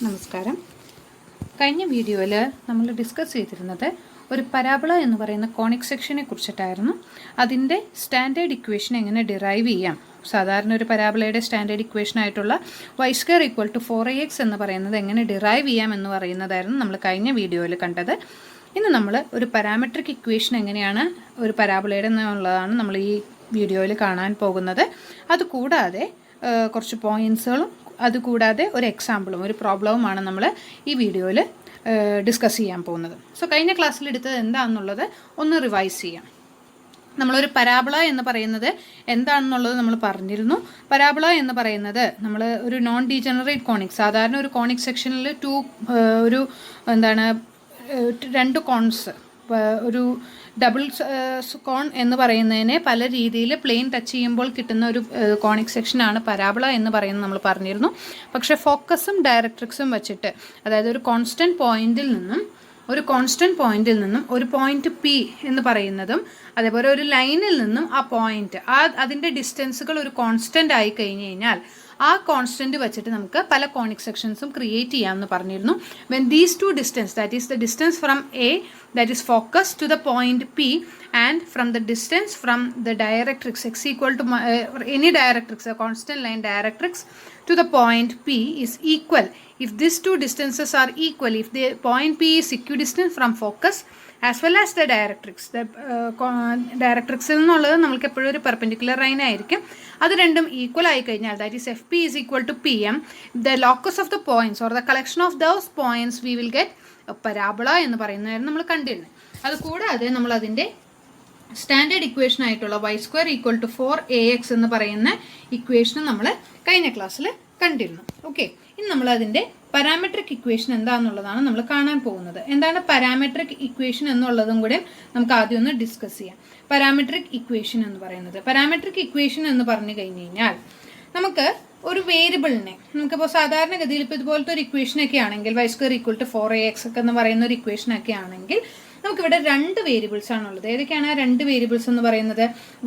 നമസ്കാരം. കഴിഞ്ഞ വീഡിയോയിൽ നമ്മൾ ഡിസ്കസ് ചെയ്തിരുന്നത് ഒരു പരാബോള എന്ന് പറയുന്ന കോണിക് സെക്ഷനെ കുറിച്ചിട്ടായിരുന്നു. അതിൻ്റെ സ്റ്റാൻഡേർഡ് ഇക്വേഷൻ എങ്ങനെ ഡിറൈവ് ചെയ്യാം, സാധാരണ ഒരു പരാബോളയുടെ സ്റ്റാൻഡേർഡ് ഇക്വേഷൻ ആയിട്ടുള്ള y² = 4ax എന്ന് പറയുന്നത് എങ്ങനെ ഡിറൈവ് ചെയ്യാം എന്ന് പറയുന്നതായിരുന്നു നമ്മൾ കഴിഞ്ഞ വീഡിയോയിൽ കണ്ടത്. ഇന്ന് നമ്മൾ ഒരു പാരാമെട്രിക് ഇക്വേഷൻ എങ്ങനെയാണ് ഒരു പരാബോളയുടെ എന്നുള്ളതാണ് നമ്മൾ ഈ വീഡിയോയിൽ കാണാൻ പോകുന്നത്. അതുകൂടാതെ കുറച്ച് പോയിൻറ്റ്സുകളും അതുകൂടാതെ ഒരു എക്സാമ്പിളും ഒരു പ്രോബ്ലവുമാണ് നമ്മൾ ഈ വീഡിയോയിൽ ഡിസ്കസ് ചെയ്യാൻ പോകുന്നത്. സോ കഴിഞ്ഞ ക്ലാസ്സിൽ എടുത്തത് എന്താണെന്നുള്ളത് ഒന്ന് റിവൈസ് ചെയ്യാം. നമ്മളൊരു പരാബോള എന്ന് പറയുന്നത് എന്താണെന്നുള്ളത് നമ്മൾ പറഞ്ഞിരുന്നു. പരാബോള എന്ന് പറയുന്നത് നമ്മൾ ഒരു നോൺ ഡീജനറേറ്റ് കോണിക്, സാധാരണ ഒരു കോണിക് സെക്ഷനിൽ രണ്ട് കോൺസ്, ഒരു ഡബിൾ കോൺ എന്ന് പറയുന്നതിനെ പല രീതിയിൽ പ്ലെയിൻ ടച്ച് ചെയ്യുമ്പോൾ കിട്ടുന്ന ഒരു കോണിക് സെക്ഷനാണ് പരാബോള എന്ന് പറയുന്നത് നമ്മൾ പറഞ്ഞിരുന്നു. പക്ഷേ ഫോക്കസും ഡയറക്ട്രിക്സും വെച്ചിട്ട്, അതായത് ഒരു കോൺസ്റ്റൻറ്റ് പോയിന്റിൽ നിന്നും ഒരു പോയിന്റ് പി എന്ന് പറയുന്നതും അതേപോലെ ഒരു ലൈനിൽ നിന്നും ആ പോയിന്റ് അതിൻ്റെ ഡിസ്റ്റൻസുകൾ ഒരു കോൺസ്റ്റൻ്റ് ആയി കഴിഞ്ഞ് കഴിഞ്ഞാൽ ആ കോൺസ്റ്റൻറ്റ് വെച്ചിട്ട് നമുക്ക് പല കോണിക് സെക്ഷൻസും ക്രിയേറ്റ് ചെയ്യാമെന്ന് പറഞ്ഞിരുന്നു. When these two distance, that is the distance from A, that is focus, to the point P, and from the distance from the directrix x equal to any directrix, a constant line directrix, to the point P is equal if these two distances are equal, if the point P is equidistant from focus as well as the directrix. The directrix എന്നുള്ളത് നമുക്ക് എപ്പോഴും ഒരു perpendicular line ആയിരിക്കും. അത് രണ്ടും equal ആയി കഴിഞ്ഞാൽ, that is FP is equal to PM, the locus of the points or the collection of those points, we will get parabola എന്ന് പറയുന്നതായിരുന്നു നമ്മൾ കണ്ടിരുന്നത്. അതുകൂടാതെ നമ്മൾ അതിൻ്റെ സ്റ്റാൻഡേർഡ് ഇക്വേഷൻ ആയിട്ടുള്ള y² = 4ax എന്ന് പറയുന്ന ഇക്വേഷൻ നമ്മൾ കഴിഞ്ഞ ക്ലാസ്സിൽ കണ്ടിരുന്നു. ഓക്കെ, ഇനി നമ്മൾ അതിൻ്റെ പാരാമെട്രിക് ഇക്വേഷൻ എന്താണെന്നുള്ളതാണ് നമ്മൾ കാണാൻ പോകുന്നത്. എന്താണ് പാരാമെട്രിക് ഇക്വേഷൻ എന്നുള്ളതും കൂടെ നമുക്ക് ആദ്യം ഒന്ന് ഡിസ്കസ് ചെയ്യാം. പാരാമെട്രിക് ഇക്വേഷൻ എന്ന് പറയുന്നത്, പാരാമെട്രിക് ഇക്വേഷൻ എന്ന് പറഞ്ഞു കഴിഞ്ഞ് കഴിഞ്ഞാൽ നമുക്ക് ഒരു വേരിയബിളിനെ, നമുക്കിപ്പോൾ സാധാരണഗതിയിൽ ഇപ്പോൾ ഇതുപോലത്തെ ഒരു ഇക്വേഷനൊക്കെ ആണെങ്കിൽ y² = 4ax ഒക്കെ എന്ന് പറയുന്ന ഒരു ഇക്വേഷനൊക്കെ ആണെങ്കിൽ നമുക്കിവിടെ രണ്ട് വേരിയബിൾസ് ആണുള്ളത്. ഏതൊക്കെയാണ് ആ രണ്ട് വേരിയബിൾസ് എന്ന് പറയുന്നത്?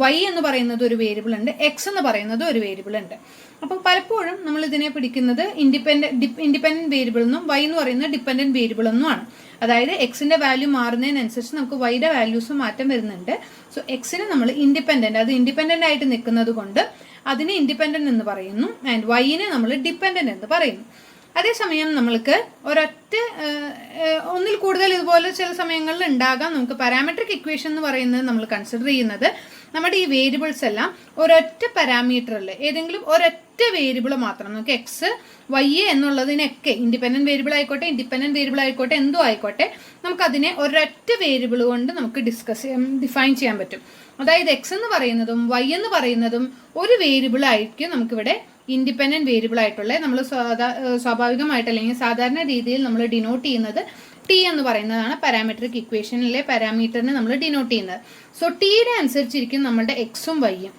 y എന്ന് പറയുന്നത് ഒരു വേരിയബിൾ ഉണ്ട്, x എന്ന് പറയുന്നത് ഒരു വേരിയബിൾ ഉണ്ട്. അപ്പോൾ പലപ്പോഴും നമ്മൾ ഇതിനെ പിടിക്കുന്നത് ഇൻഡിപെൻഡൻറ്റ് വേരിയബിൾ എന്നും y എന്ന് പറയുന്നത് ഡിപ്പെൻഡൻറ്റ് വേരിയബിൾ എന്നുമാണ്. അതായത് എക്സിൻ്റെ വാല്യൂ മാറുന്നതിനനുസരിച്ച് നമുക്ക് വൈയുടെ വാല്യൂസ് മാറ്റം വരുന്നുണ്ട്. സോ എക്സിന് നമ്മൾ ഇൻഡിപെൻഡൻറ്റ്, അത് ഇൻഡിപെൻഡൻ്റ് ആയിട്ട് നിൽക്കുന്നത് കൊണ്ട് അതിനെ ഇൻഡിപെൻഡൻ്റ് എന്ന് പറയുന്നു, ആൻഡ് വൈനെ നമ്മൾ ഡിപ്പെൻഡൻ്റ് എന്ന് പറയുന്നു. അതേസമയം നമ്മൾക്ക് ഒന്നിൽ കൂടുതൽ ഇതുപോലെ ചില സമയങ്ങളിൽ ഉണ്ടാകാം. നമുക്ക് പാരാമെട്രിക് ഇക്വേഷൻ എന്ന് പറയുന്നത് നമ്മൾ കൺസിഡർ ചെയ്യുന്നത് നമ്മുടെ ഈ വേരിയബിൾസ് എല്ലാം ഒരൊറ്റ പാരാമീറ്ററിൽ ഏതെങ്കിലും ഒരൊറ്റ വേരിയബിൾ മാത്രം, നമുക്ക് എക്സ് വൈ എന്നുള്ളതിനൊക്കെ ഇൻഡിപെൻഡൻറ്റ് വേരിയബിൾ ആയിക്കോട്ടെ ഇൻഡിപെൻഡൻറ്റ് വേരിയബിൾ ആയിക്കോട്ടെ എന്തോ ആയിക്കോട്ടെ, നമുക്കതിനെ ഒരൊറ്റ വേരിയബിൾ കൊണ്ട് നമുക്ക് ഡിഫൈൻ ചെയ്യാൻ പറ്റും. അതായത് എക്സ് എന്ന് പറയുന്നതും വൈ എന്ന് പറയുന്നതും ഒരു വേരിയബിൾ ആയിരിക്കും നമുക്കിവിടെ ഇൻഡിപെൻഡൻറ്റ് വേരിയബിൾ ആയിട്ടുള്ള നമ്മൾ സ്വാഭാവികമായിട്ട് അല്ലെങ്കിൽ സാധാരണ രീതിയിൽ നമ്മൾ ഡിനോട്ട് ചെയ്യുന്നത് ടി എന്ന് പറയുന്നതാണ്. പാരാമെട്രിക് ഇക്വേഷനിലെ പാരാമീറ്ററിനെ നമ്മൾ ഡിനോട്ട് ചെയ്യുന്നത്. സോ ടിയുടെ അനുസരിച്ചിരിക്കും നമ്മളുടെ എക്സും വൈയും,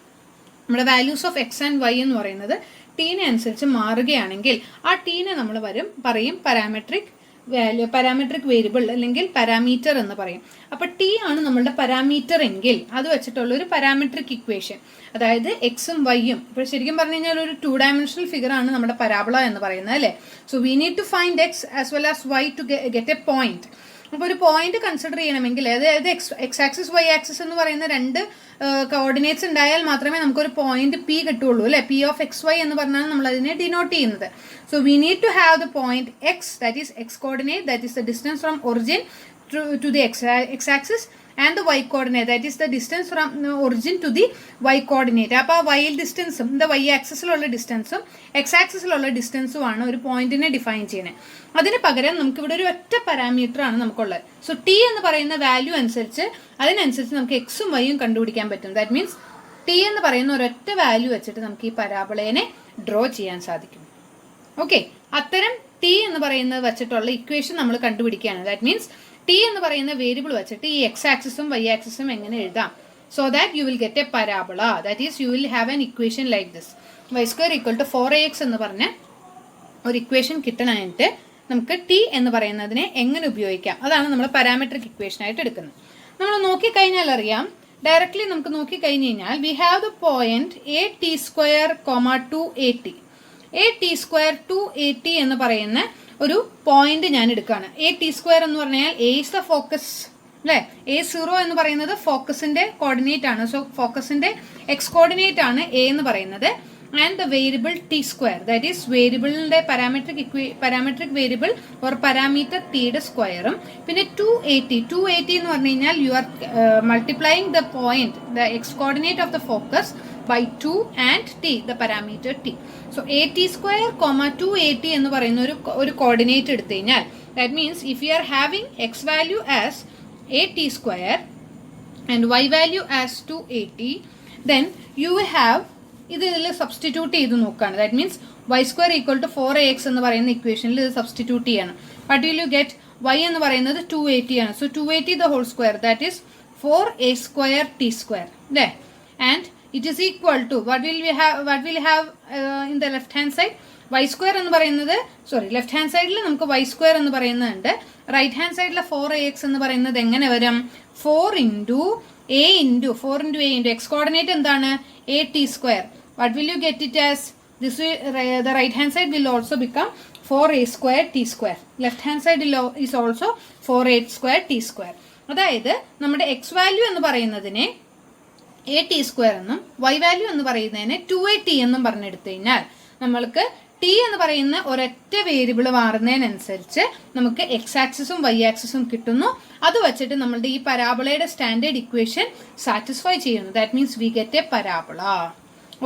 നമ്മുടെ values of X and Y എന്ന് പറയുന്നത് ടീനെ അനുസരിച്ച് മാറുകയാണെങ്കിൽ ആ ടീനെ നമ്മൾ പറയും പാരാമെട്രിക് വേരിയബിൾ അല്ലെങ്കിൽ പാരാമീറ്റർ എന്ന് പറയും. അപ്പോൾ ടി ആണ് നമ്മളുടെ പാരാമീറ്റർ എങ്കിൽ അത് വെച്ചിട്ടുള്ള ഒരു പാരാമെട്രിക് ഇക്വേഷൻ, അതായത് എക്സും വൈയും, ഇപ്പോൾ ശരിക്കും പറഞ്ഞു കഴിഞ്ഞാൽ ഒരു 2 ഡയമെൻഷണൽ ഫിഗർ ആണ് നമ്മുടെ പരാബോള എന്ന് പറയുന്നത്, അല്ലേ? So we need to find X as well as Y to get a point. അപ്പോൾ ഒരു പോയിന്റ് കൺസിഡർ ചെയ്യണമെങ്കിൽ അതായത് എക്സ് ആക്സിസ് വൈ ആക്സിസ് എന്ന് പറയുന്ന രണ്ട് കോർഡിനേറ്റ്സ് ഉണ്ടായാൽ മാത്രമേ നമുക്കൊരു പോയിന്റ് പി കിട്ടുള്ളൂ, അല്ലേ? പി ഓഫ് എക്സ് വൈ എന്ന് പറഞ്ഞാൽ നമ്മൾ അതിനെ ഡിനോട്ട് ചെയ്യുന്നത്. So we need to have the point X, that is X coordinate, that is the distance from origin to the x axis, and the y coordinate, that is the distance from origin to the y coordinate. അപ്പോൾ y ഡിസ്റ്റൻസും the y ആക്സിസിലുള്ള ഡിസ്റ്റൻസും x ആക്സിസിലുള്ള ഡിസ്റ്റൻസും ആണ് ഒരു പോയിന്റിനെ define ചെയ്യുന്നത്. അതിന് പകരം നമുക്കിവിടെ ഒരു ഒറ്റ പാരാമീറ്റർ ആണ് നമുക്കുള്ളത്. സോ ടി എന്ന് പറയുന്ന വാല്യൂ അനുസരിച്ച് അതിനനുസരിച്ച് നമുക്ക് എക്സും വൈയും കണ്ടുപിടിക്കാൻ പറ്റും. ദാറ്റ് മീൻസ് ടി എന്ന് പറയുന്ന ഒരൊറ്റ വാല്യൂ വെച്ചിട്ട് നമുക്ക് ഈ പരാബോളയെ ഡ്രോ ചെയ്യാൻ സാധിക്കും. ഓക്കെ, അത്തരം ടി എന്ന് പറയുന്നത് വെച്ചിട്ടുള്ള ഇക്വേഷൻ നമ്മൾ കണ്ടുപിടിക്കുകയാണ്. ദാറ്റ് മീൻസ് ടി എന്ന് പറയുന്ന വേരിയബിൾ വെച്ചിട്ട് ഈ എക്സ് ആക്സിസും വൈ ആക്സിസും എങ്ങനെ എഴുതാം, so that you will get a parabola. That is you will have an equation like this. y² = 4ax എന്ന് പറഞ്ഞ ഒരു ഇക്വേഷൻ കിട്ടണമായിട്ട് നമുക്ക് ടി എന്ന് പറയുന്നതിനെ എങ്ങനെ ഉപയോഗിക്കാം, അതാണ് നമ്മൾ പാരാമെട്രിക് ഇക്വേഷൻ ആയിട്ട് എടുക്കുന്നത്. നമ്മൾ നോക്കിക്കഴിഞ്ഞാൽ അറിയാം, ഡയറക്റ്റ്ലി നമുക്ക് നോക്കിക്കഴിഞ്ഞ് കഴിഞ്ഞാൽ we have the point a t², 2at. a t² 2at എന്ന് പറയുന്ന ഒരു പോയിന്റ് ഞാൻ എടുക്കുകയാണ്. എ ടി സ്ക്വയർ എന്ന് പറഞ്ഞാൽ എ ഇസ് ദ ഫോക്കസ് അല്ലേ. A0 എന്ന് പറയുന്നത് ഫോക്കസിന്റെ കോർഡിനേറ്റ് ആണ്. സോ ഫോക്കസിന്റെ എക്സ് കോർഡിനേറ്റ് ആണ് എ എന്ന് പറയുന്നത്. And the variable T square, that is വേരിയബിളിന്റെ പാരാമെട്രിക് വേരിയബിൾ ഓർ പാരാമീറ്റർ ടിയുടെ സ്ക്വയറും പിന്നെ 280 എന്ന് പറഞ്ഞു കഴിഞ്ഞാൽ you are multiplying the point the X coordinate of the focus by 2 and t, the parameter t. So at square comma 280 എന്ന് പറയുന്ന ഒരു കോർഡിനേറ്റ് എടുത്തു കഴിഞ്ഞാൽ that means if you are having x value as at square and y value as 280, then you will have ഇതിൽ substitute ചെയ്ത് നോക്കുകയാണ്. That means y square equal to 4ax എന്ന് പറയുന്ന ഇക്വേഷനിൽ ഇത് സബ്സ്റ്റിറ്റ്യൂട്ട് ചെയ്യണം. What will you get? y എന്ന് പറയുന്നത് 280 ആണ്. So 280 the whole square, that is 4a square t square. അല്ലേ? And it is equal to what will we have in the left hand side? Y square എന്ന് പറയുന്നത് left hand സൈഡിൽ നമുക്ക് y square എന്ന് പറയുന്നുണ്ട്. റൈറ്റ് ഹാൻഡ് സൈഡിലെ 4ax എന്ന് പറയുന്നത് എങ്ങനെ വരും? 4 into a x കോർഡിനേറ്റ് എന്താണ്? at square. What will you get it as? This will, the right hand side will also become 4a square t square. Left hand side is also 4a square t square. അതായത് നമ്മുടെ x value എന്ന് പറയുന്നതിനെ A T square എന്നും y value എന്ന് പറയുന്നതിനെ 2at എന്നും പറഞ്ഞെടുത്തു കഴിഞ്ഞാൽ നമ്മൾക്ക് t എന്ന് പറയുന്ന ഒരൊറ്റ വേരിയബിൾ മാറുന്നതിനനുസരിച്ച് നമുക്ക് x ആക്സിസും y ആക്സിസും കിട്ടുന്നു. അത് വെച്ചിട്ട് നമ്മളുടെ ഈ പരാബോളയുടെ സ്റ്റാൻഡേർഡ് ഇക്വേഷൻ സാറ്റിസ്ഫൈ ചെയ്യുന്നു. That means we get a parabola.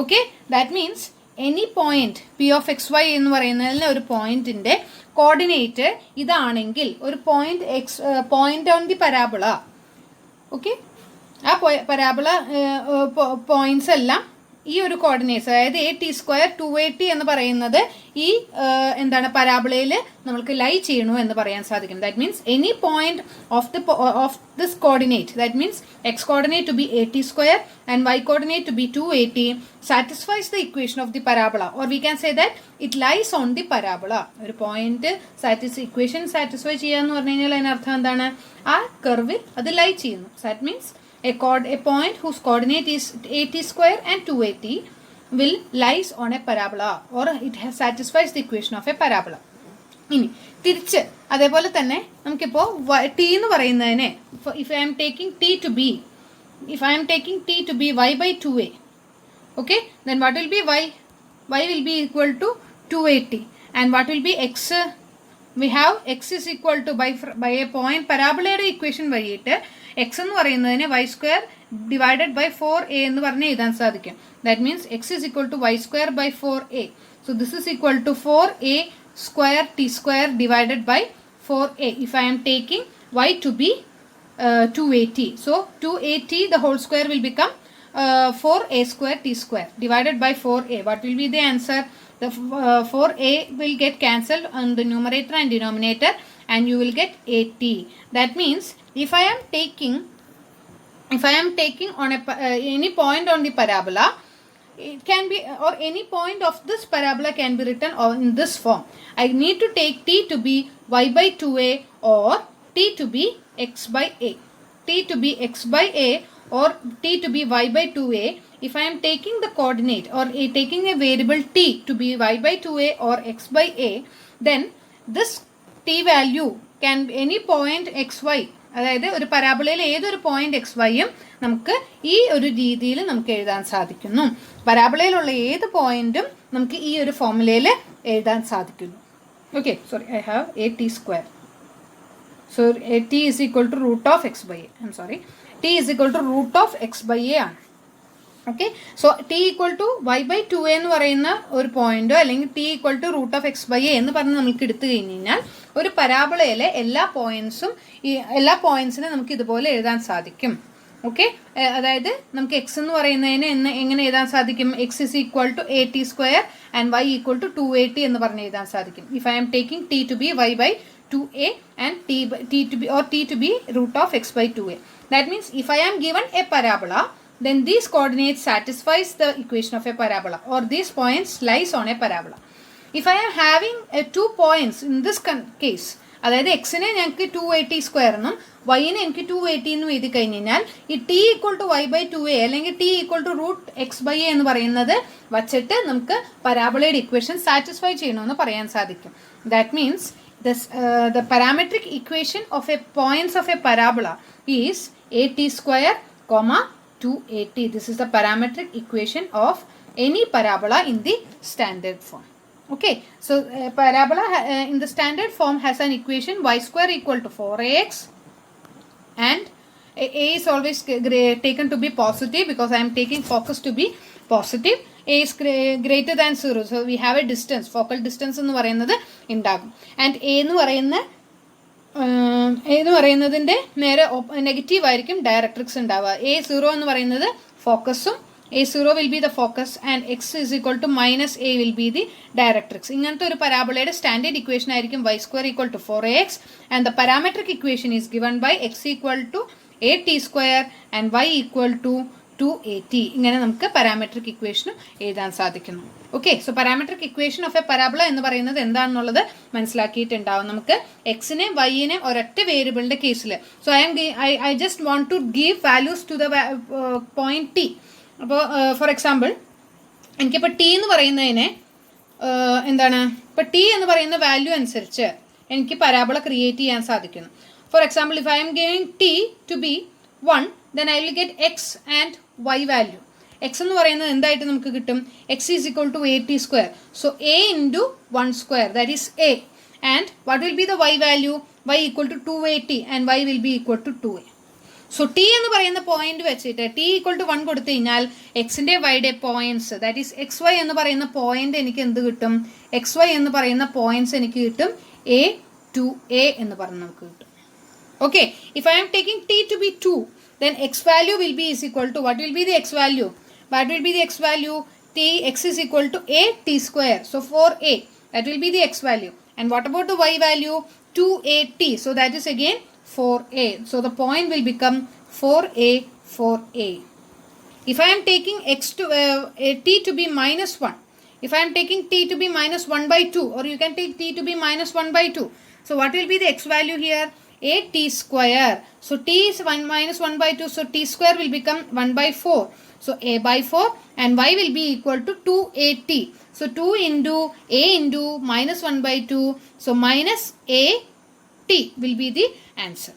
Okay, that means any point P of X Y എന്ന് പറയുന്നതിൽ ഒരു പോയിന്റിന്റെ കോർഡിനേറ്റ് ഇതാണെങ്കിൽ ഒരു point on the parabola. Okay, ആ പരാബോള പോയിന്റ്സ് എല്ലാം ഈ ഒരു കോർഡിനേറ്റ്സ്, അതായത് എ ടി സ്ക്വയർ 280 എന്ന് പറയുന്നത് ഈ എന്താണ് പരാബോളയിൽ നമുക്ക് ലൈ ചെയ്യണു എന്ന് പറയാൻ സാധിക്കും. That means any point of this coordinate, that means x coordinate to be a T square and y coordinate to be 280 satisfies the equation of the parabola, or we can say that it lies on the parabola. ഒരു point equation satisfy ചെയ്യാന്ന് പറഞ്ഞു കഴിഞ്ഞാൽ അതിനർത്ഥം എന്താണ്? ആ കർവിൽ അത് ലൈ ചെയ്യുന്നു. That means a point whose coordinate is 80 square and 280 will lies on a parabola, or it satisfies the equation of a parabola. ഇനി തിരിച്ച് അതേപോലെ തന്നെ നമുക്കിപ്പോൾ t എന്ന് പറയുന്നതിനെ if I am taking t to be y by 2a, okay, then what will be y? Y will be equal to 280, and what will be x? We have x is equal to by a point parabolയുടെ equation വഴിയിട്ട് x എന്ന് പറയുന്നതിനെ y square divided by 4a എന്ന് പറഞ്ഞ് എഴുതാൻ സാധിക്കും. That means x is equal to y square by 4a. So this is equal to 4a square t square divided by 4a. If I am taking y to be 280, so 280 the whole square will become 4a square t square divided by 4a. What will be the answer? The 4a will get cancelled on the numerator and denominator, and you will get 80. That means if I am taking on any point on the parabola, it can be, or any point of this parabola can be written in this form. I need to take t to be y by 2a or t to be x by a. T to be x by a or t to be y by 2a. If I am taking the coordinate or taking a variable t to be y by 2a or x by a, then this t value can be any point xy. അതായത് ഒരു പരാബോളയിൽ ഏതൊരു point X വൈയും നമുക്ക് ഈ ഒരു രീതിയിൽ നമുക്ക് എഴുതാൻ സാധിക്കുന്നു. പരാബോളയിലുള്ള ഏത് പോയിന്റും നമുക്ക് ഈ ഒരു ഫോർമുലയിൽ എഴുതാൻ സാധിക്കുന്നു. Okay, sorry, I have A T square. So A T is equal to root of X by A. I'm sorry, T is equal to root of X by A ആണ്. Okay, so T equal to Y by 2a എന്ന് പറയുന്ന ഒരു പോയിന്റോ അല്ലെങ്കിൽ T equal to root of X by A എന്ന് പറഞ്ഞ് നമുക്ക് എടുത്തു കഴിഞ്ഞ് കഴിഞ്ഞാൽ ഒരു പരാബോളയിലെ എല്ലാ പോയിന്റ്സിനെ നമുക്ക് ഇതുപോലെ എഴുതാൻ സാധിക്കും. ഓക്കെ, അതായത് നമുക്ക് എക്സ് എന്ന് പറയുന്നതിന് എങ്ങനെ എഴുതാൻ സാധിക്കും? X is equal to a T square and y equal to 280 എന്ന് പറഞ്ഞ് എഴുതാൻ സാധിക്കും. If I am taking t to be y by 2a and t to be root of x by 2a. That means if I am given a parabola, then these coordinates satisfies the equation of a parabola, or these points lies on a parabola. If I am having 2 points in this case, അതായത് എക്സിനെ ഞങ്ങൾക്ക് 280 square എന്നും വൈനെ എനിക്ക് 280 എന്നും എഴുതി കഴിഞ്ഞ് കഴിഞ്ഞാൽ ഈ t equal to Y by 2a അല്ലെങ്കിൽ T equal to root x by A എന്ന് പറയുന്നത് വച്ചിട്ട് നമുക്ക് പരാബോളയുടെ ഇക്വേഷൻ സാറ്റിസ്ഫൈ ചെയ്യണമെന്ന് പറയാൻ സാധിക്കും. That means the parametric equation of a points of a parabola is at square comma 2at. This is the parametric equation of any parabola in the standard form. Okay, so parabola in the standard form has an equation y square equal to 4ax, and a is always taken to be positive because I am taking focus to be positive. A is greater than 0, so we have a distance, focal distance എന്ന് പറയുന്നത് ഉണ്ടാകും. And A എന്ന് പറയുന്നതിൻ്റെ നേരെ negative ആയിരിക്കും directrix ഉണ്ടാവുക. A0 എന്ന് പറയുന്നത് ഫോക്കസും, A0 will be the focus and x is equal to minus a will be the directrix. ഇങ്ങനത്തെ ഒരു പരാബോളയുടെ സ്റ്റാൻഡേർഡ് ഇക്വേഷൻ ആയിരിക്കും y square equal to 4ax, and the parametric equation is given by x equal to at square and y equal to 2at. ഇങ്ങനെ നമുക്ക് parametric ഇക്വേഷനും എഴുതാൻ സാധിക്കുന്നു. Okay, so parametric equation of a parabola എന്ന് പറയുന്നത് എന്താണെന്നുള്ളത് മനസ്സിലാക്കിയിട്ടുണ്ടാവും. നമുക്ക് എക്സിനെയും വൈനെയും ഒരൊറ്റ വേരിയബിളിൻ്റെ കേസിൽ, so I just want to give values to the point t. അപ്പോൾ ഫോർ എക്സാമ്പിൾ എനിക്കിപ്പോൾ ടി എന്ന് പറയുന്നതിനെ എന്താണ്, ഇപ്പോൾ ടി എന്ന് പറയുന്ന വാല്യൂ അനുസരിച്ച് എനിക്ക് പരാബോള ക്രിയേറ്റ് ചെയ്യാൻ സാധിക്കുന്നു. For example, if I M giving T to B 1, then I will get x and y value. x എന്ന് പറയുന്നത് എന്തായിട്ട് നമുക്ക് കിട്ടും, x is equal to at square. So a into 1 square, that is a. And what will be the y value? y equal to 2at and y will be equal to 2a. So t എന്ന് പറയുന്ന point വെച്ചിട്ട് t equal to 1 കൊടുത്തു കഴിഞ്ഞാൽ എക്സിൻ്റെ വൈയുടെ points, that is X Y എന്ന് പറയുന്ന point എനിക്ക് എന്ത് കിട്ടും, എക്സ് വൈ എന്ന് പറയുന്ന പോയിന്റ്സ് എനിക്ക് കിട്ടും a to a എന്ന് പറഞ്ഞ് നമുക്ക് കിട്ടും. Okay, if I am taking t to be 2, then x value will be is equal to, what will be the x value? What will be the x value? x is equal to a t square. So 4a, that will be the x value. And what about the y value? 2at. So that is again 4a. So the point will become 4a, 4a. If I am taking t to be minus 1, if I am taking t to be minus 1 by 2, or you can take t to be minus 1 by 2. So what will be the x value here? at square. So t is 1 minus 1 by 2, so t square will become 1 by 4. So a by 4 and y will be equal to 2at. So 2 into a into minus 1 by 2, so minus a t will be the answer.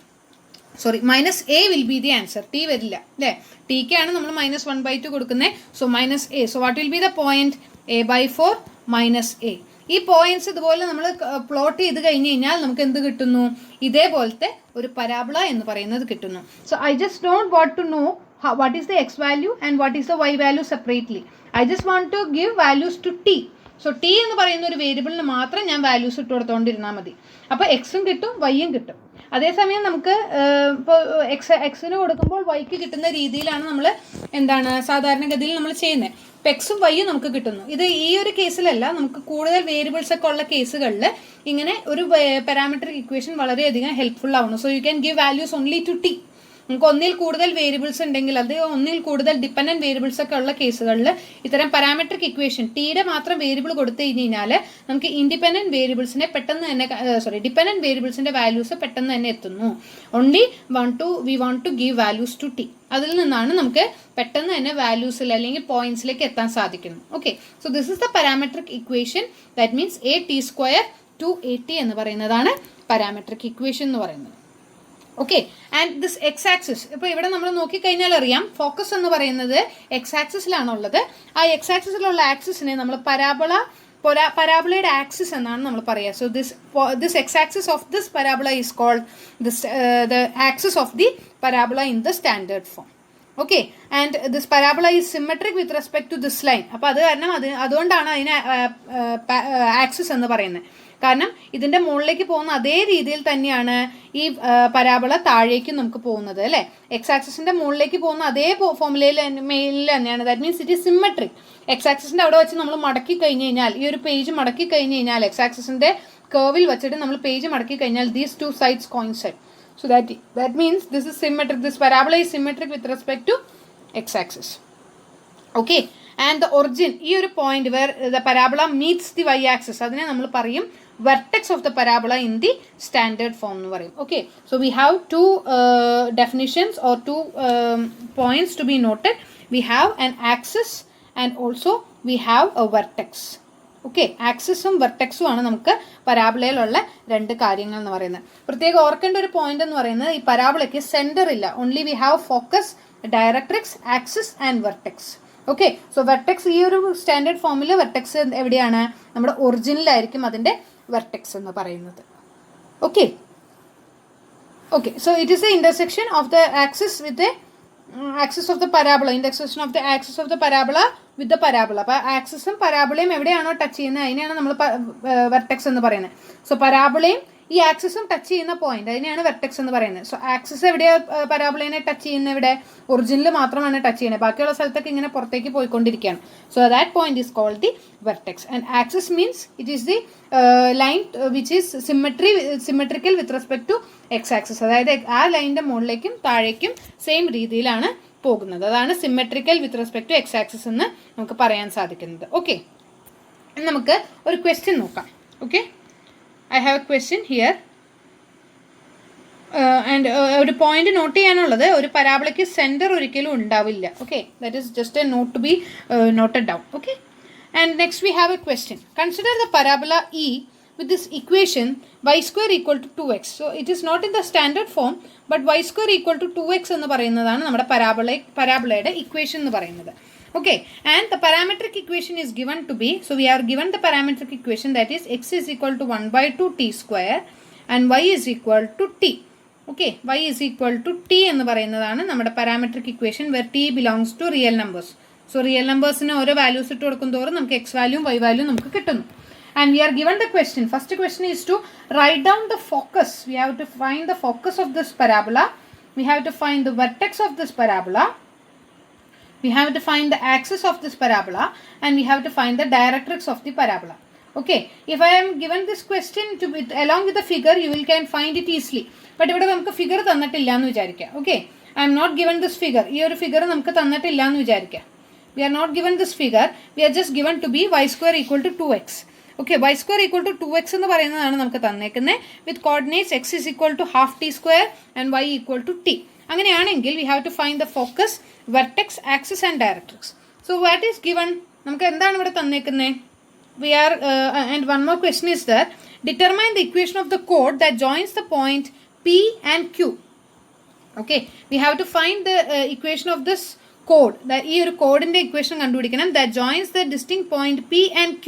Sorry, minus a will be the answer. t വരില്ല അല്ലേ, tക്കാണ് നമ്മൾ minus 1 by 2 കൊടുക്കുന്നത്. So minus a. So what will be the point? a by 4 minus a. ഈ points ഇതുപോലെ നമ്മൾ plot ചെയ്ത് കഴിഞ്ഞ് കഴിഞ്ഞാൽ നമുക്ക് എന്ത് കിട്ടുന്നു, ഇതേപോലത്തെ ഒരു പരാബോള എന്ന് പറയുന്നത് കിട്ടുന്നു. So I just don't want to know what is the x value and what is the y value separately. I just want to give values to T. So t എന്ന് പറയുന്ന ഒരു വേരിയബിളിന് മാത്രം ഞാൻ വാല്യൂസ് ഇട്ട് കൊടുത്തുകൊണ്ടിരുന്നാൽ മതി. അപ്പോൾ എക്സും കിട്ടും വൈയും കിട്ടും. അതേസമയം നമുക്ക് ഇപ്പോൾ എക്സിന് കൊടുക്കുമ്പോൾ വൈക്ക് കിട്ടുന്ന രീതിയിലാണ് നമ്മൾ എന്താണ് സാധാരണഗതിയിൽ നമ്മൾ ചെയ്യുന്നത്. ഇപ്പോൾ എക്സും വൈയും നമുക്ക് കിട്ടുന്നു. ഇത് ഈ ഒരു കേസിലല്ല, നമുക്ക് കൂടുതൽ വേരിയബിൾസ് ഒക്കെ ഉള്ള കേസുകളിൽ ഇങ്ങനെ ഒരു പാരാമെട്രിക് ഇക്വേഷൻ വളരെയധികം ഹെൽപ്ഫുൾ ആവുന്നു. So you can give values only to t. നമുക്ക് ഒന്നിൽ കൂടുതൽ വേരിയബിൾസ് ഉണ്ടെങ്കിൽ, അത് ഒന്നിൽ കൂടുതൽ ഡിപ്പെൻഡൻറ്റ് വേരിയബിൾസ് ഒക്കെ ഉള്ള കേസുകളിൽ ഇത്തരം പാരാമെട്രിക് ഇക്വേഷൻ ടിയുടെ മാത്രം വേരിയബിൾ കൊടുത്തു കഴിഞ്ഞ് കഴിഞ്ഞാൽ നമുക്ക് ഇൻഡിപെൻഡൻറ്റ് വേരിയബിൾസിനെ പെട്ടെന്ന് തന്നെ ഡിപ്പെൻഡൻറ്റ് വേരിയബിൾസിൻ്റെ വാല്യൂസ് പെട്ടെന്ന് തന്നെ എത്തുന്നു. Only we want to give values to t. അതിൽ നിന്നാണ് നമുക്ക് പെട്ടെന്ന് തന്നെ വാല്യൂസിൽ അല്ലെങ്കിൽ പോയിന്റ്സിലേക്ക് എത്താൻ സാധിക്കുന്നു. Okay, so this is the parametric equation. That means a t square 2at എന്ന് പറയുന്നതാണ് പാരാമെട്രിക് ഇക്വേഷൻ എന്ന് പറയുന്നത്. Okay, and this x axis, ഇപ്പോൾ ഇവിടെ നമ്മൾ നോക്കിക്കഴിഞ്ഞാൽ അറിയാം ഫോക്കസ് എന്ന് പറയുന്നത് എക്സ് ആക്സിസിലാണുള്ളത്. ആ എക്സ് ആക്സിസിലുള്ള ആക്സിസിനെ നമ്മൾ പരാബോളയുടെ ആക്സിസ് എന്നാണ് നമ്മൾ പറയുക. So this x axis of this parabola is called the axis of the parabola in the standard form. Okay, and this parabola is symmetric with respect to this line. അപ്പോൾ അത് കാരണം അതുകൊണ്ടാണ് അതിനെ axis എന്ന് പറയുന്നത്. കാരണം ഇതിൻ്റെ മുകളിലേക്ക് പോകുന്ന അതേ രീതിയിൽ തന്നെയാണ് ഈ പരാബോള താഴേക്കും നമുക്ക് പോകുന്നത് അല്ലേ. എക്സ് ആക്സിസിൻ്റെ മുകളിലേക്ക് പോകുന്ന അതേ ഫോർമുലയിൽ തന്നെയാണ്. That means it is symmetric. X ആക്സിസിൻ്റെ അവിടെ വെച്ച് നമ്മൾ മടക്കി കഴിഞ്ഞ് കഴിഞ്ഞാൽ, ഈ ഒരു പേജ് മടക്കി കഴിഞ്ഞ് കഴിഞ്ഞാൽ എക്സ് ആക്സിസിൻ്റെ കർവിൽ വെച്ചിട്ട് നമ്മൾ പേജ് മടക്കി കഴിഞ്ഞാൽ these two sides coincide. So that means this is symmetric. This parabola is symmetric with respect to x-axis. Okay, and the origin, ഈ ഒരു point where the parabola meets the y-axis, അതിനെ നമ്മൾ പറയും vertex of the parabola in the standard form എന്ന് പറയും. Okay, so we have two definitions or two points to be noted. We have an axis and also we have a vertex. Okay, ആക്സിസും വെർട്ടെക്സും ആണ് നമുക്ക് പരാബോളയിലുള്ള രണ്ട് കാര്യങ്ങൾ എന്ന് പറയുന്നത്. പ്രത്യേകം ഓർക്കേണ്ട ഒരു പോയിന്റ് എന്ന് പറയുന്നത് ഈ പരാബോളയ്ക്ക് സെന്റർ ഇല്ല. Only we have focus, directrix, axis and vertex. Okay, so vertex ഈ ഒരു സ്റ്റാൻഡേർഡ് ഫോമിൽ വെർട്ടെക്സ് എവിടെയാണ്? നമ്മുടെ ഒറിജിനിലായിരിക്കും അതിൻ്റെ വെർട്ടെക്സ് എന്ന് പറയുന്നത്. Okay okay, so it is A intersection of the axis with a axis of the parabola, intersection of the axis of the parabola with the parabola. അപ്പോൾ ആക്സിസും പരാബോളയും എവിടെയാണോ ടച്ച് ചെയ്യുന്നത് അതിനെയാണ് നമ്മൾ വെർട്ടെക്സ് എന്ന് പറയുന്നത്. സോ പരാബോളയും ഈ ആക്സിസും ടച്ച് ചെയ്യുന്ന പോയിന്റ് അതിനെയാണ് വെർട്ടെക്സ് എന്ന് പറയുന്നത്. സോ ആക്സിസ് എവിടെയാണ് പരാബോളയെ ടച്ച് ചെയ്യുന്നത്? ഇവിടെ ഒറിജിനിൽ മാത്രമാണ് ടച്ച് ചെയ്യുന്നത്, ബാക്കിയുള്ള സ്ഥലത്തൊക്കെ ഇങ്ങനെ പുറത്തേക്ക് പോയിക്കൊണ്ടിരിക്കുകയാണ്. So that point is called the vertex. And axis means it is the line which is symmetrical with respect to x axis. അതായത് ആ ലൈനിൻ്റെ മുകളിലേക്കും താഴേക്കും സെയിം രീതിയിലാണ് പോകുന്നത്. അതാണ് symmetrical with respect to x axis എന്ന് നമുക്ക് പറയാൻ സാധിക്കുന്നത്. ഓക്കെ, നമുക്ക് ഒരു ക്വസ്റ്റ്യൻ നോക്കാം. Okay, I have a question here. And ഒരു പോയിന്റ് നോട്ട് ചെയ്യാനുള്ളത്, ഒരു പരാബോളയ്ക്ക് സെൻറ്റർ ഒരിക്കലും ഉണ്ടാവില്ല. Okay, that is just A note to be noted down. Okay, and next we have a question. Consider the parabola e with this equation y square equal to 2x. So it is not in the standard form, but y square equal to 2x എന്ന് പറയുന്നതാണ് നമ്മുടെ പരാബോളയുടെ equation എന്ന് പറയുന്നത്. Okay, and the parametric equation is given to be, so we are given the parametric equation, that is x is equal to 1 by 2 t square and y is equal to t. Okay, y is equal to t എന്ന് പറയുന്നതാണ് നമ്മുടെ parametric equation where t belongs to real numbers. So real numbersന് ഓരോ values ഇട്ട് കൊടുക്കും തോറും നമുക്ക് x വാല്യൂം y വാല്യൂം നമുക്ക് കിട്ടുന്നു. And we are given the question. First question is to write down the focus. We have to find the focus of this parabola. We have to find the vertex of this parabola. We have to find the axis of this parabola, and we have to find the directrix of the parabola. Okay, if I am given this question along with the figure, you can find it easily. But ഇവിടെ നമുക്ക് figure തന്നിട്ടില്ല എന്ന് വിചാരിക്കുക. Okay, I am not given this figure. ഈ ഒരു figure നമുക്ക് തന്നിട്ടില്ല എന്ന് വിചാരിക്കുക. We are not given this figure. We are just given to be y square equal to 2x. Okay, y square equal to 2x എന്ന് പറയുന്നതാണ് നമുക്ക് തന്നേക്കുന്നത് with coordinates x is equal to half t square and y equal to t. അങ്ങനെയാണെങ്കിൽ we have to find the focus, vertex, axis and directrix. So what is given? നമുക്ക് എന്താണ് ഇവിടെ തന്നേക്കുന്നത്? We are and one more question is there. Determine the equation of the chord that joins the point P and Q. Okay, we have to find the equation of this chord. That ഈ ഒരു കോഡിന്റെ equation കണ്ടുപിടിക്കണം. That joins the distinct point P and Q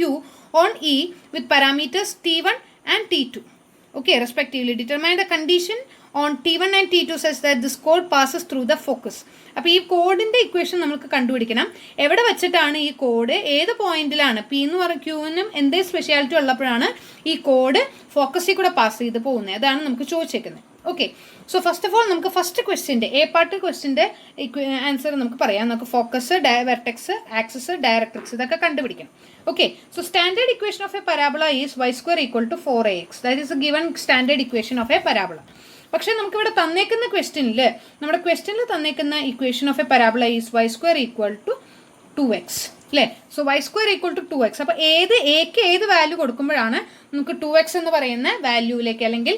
on E with parameters T1 and T2. Okay, respectively. Determine the condition on T1 and T2 such that this chord passes through the focus. അപ്പോൾ ഈ കോഡിൻ്റെ equation നമുക്ക് കണ്ടുപിടിക്കണം. എവിടെ വെച്ചിട്ടാണ് ഈ code, ഏത് പോയിന്റിലാണ് P എന്ന് പറഞ്ഞ ക്യൂവിനും എന്തേ സ്പെഷ്യാലിറ്റി ഉള്ളപ്പോഴാണ് ഈ കോഡ് ഫോക്കസിൽ കൂടെ പാസ് ചെയ്ത് പോകുന്നത്, അതാണ് നമുക്ക് ചോദിച്ചേക്കുന്നത്. Okay, so first of all നമുക്ക് ഫസ്റ്റ് ക്വസ്റ്റ്യൻ്റെ എ പാർട്ട് ക്വസ്റ്റ്യൻ്റെ ആൻസർ നമുക്ക് പറയാം. നമുക്ക് ഫോക്കസ്, വെർട്ടെക്സ്, ആക്സിസ്, ഡയറക്ട്രിക്സ് ഇതൊക്കെ കണ്ടുപിടിക്കണം. Okay, so standard equation of a parabola is y square equal to 4ax. That is a given standard equation of a parabola. പക്ഷേ നമുക്കിവിടെ തന്നേക്കുന്ന ക്വസ്റ്റ്യനിൽ, നമ്മുടെ ക്വസ്റ്റ്യനിൽ തന്നേക്കുന്ന equation of a parabola is y square equal to 2x അല്ലേ? So y square equal to 2x. അപ്പോൾ എക്ക് ഏത് വാല്യൂ കൊടുക്കുമ്പോഴാണ് നമുക്ക് 2x എന്ന് പറയുന്ന വാല്യൂവിലേക്ക്, അല്ലെങ്കിൽ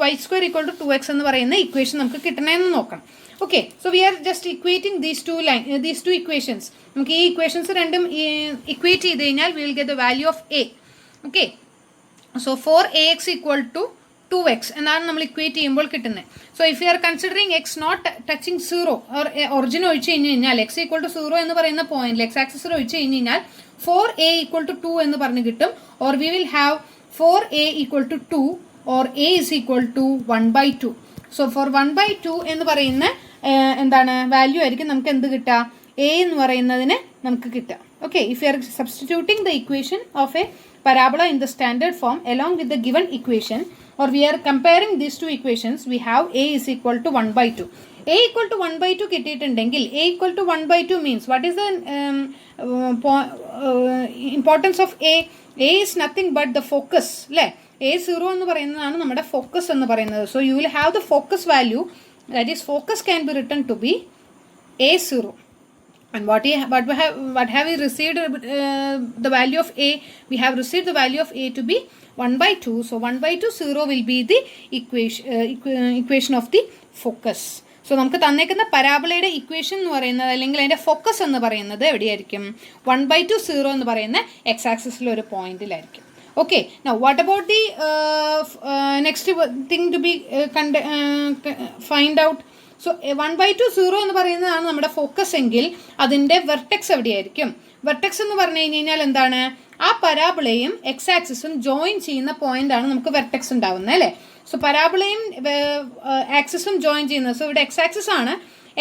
y square equal to 2x എന്ന് പറയുന്ന ഇക്വേഷൻ നമുക്ക് കിട്ടണമെന്ന് നോക്കണം. Okay, so we are just equating these two equations. നമുക്ക് ഈ ഇക്വേഷൻസ് രണ്ടും ഇക്വേറ്റ് ചെയ്ത് കഴിഞ്ഞാൽ we will get the value of a. Okay, so 4ax equal to 2x എന്നാണ് നമ്മൾ ഇക്വേറ്റ് ചെയ്യുമ്പോൾ കിട്ടുന്നത്. So if you are considering x not touching 0 origin ഒഴിച്ച് കഴിഞ്ഞ് കഴിഞ്ഞാൽ x equal to 0 എന്ന് പറയുന്ന പോയിന്റിൽ x ആക്സിസിൽ ഒഴിച്ച് കഴിഞ്ഞ് കഴിഞ്ഞാൽ 4a equal to 2 എന്ന് പറഞ്ഞ് കിട്ടും. Or we will have 4a equal to 2 or a is equal to 1/2. So for 1/2 എന്ന് പറയുന്ന എന്താണ് വാല്യൂ ആയിരിക്കും നമുക്ക് എന്ത് കിട്ടുക, a എന്ന് പറയുന്നതിന് നമുക്ക് കിട്ടുക. Okay, if you R substituting the equation of A parabola in the standard form along with the given equation, or we are comparing these two equations, we have a is equal to 1/2. a equal to 1/2 കിട്ടിയിട്ടുണ്ടെങ്കിൽ a equal to 1/2 means what is the importance of a? a is nothing but the focus അല്ലേ? a0 എന്ന് പറയുന്നതാണ് നമ്മുടെ focus എന്ന് പറയുന്നത്. So you will have the focus value, that is focus can be written to be a0. And what have we received the value of a? We have received the value of a to be 1/2. So 1/2 0 will be the equation of the focus. So നമുക്ക് തന്നേക്കുന്ന പരാബോളയുടെ equation എന്ന് പറയുന്നത് അല്ലെങ്കിൽ അതിൻ്റെ focus എന്ന് പറയുന്നത് എവിടെയായിരിക്കും 1/2 0 എന്ന് പറയുന്ന എക്സ് ആക്സിസിലെ ഒരു പോയിന്റിലായിരിക്കും. Okay, now what about the next thing to be find out. So 1/2 0 എന്ന് പറയുന്നതാണ് നമ്മുടെ ഫോക്കസ് എങ്കിൽ അതിൻ്റെ വെർട്ടെക്സ് എവിടെയായിരിക്കും? വെർട്ടെക്സ് എന്ന് പറഞ്ഞു കഴിഞ്ഞാൽ എന്താണ്? ആ പരാബോളയും എക്സ് ആക്സിസും ജോയിൻ ചെയ്യുന്ന പോയിന്റാണ് നമുക്ക് വെർട്ടെക്സ് ഉണ്ടാവുന്നത് അല്ലേ? സോ പരാബോളയും ആക്സിസും ജോയിൻ ചെയ്യുന്നത്. സോ ഇവിടെ എക്സ് ആക്സിസ് ആണ്.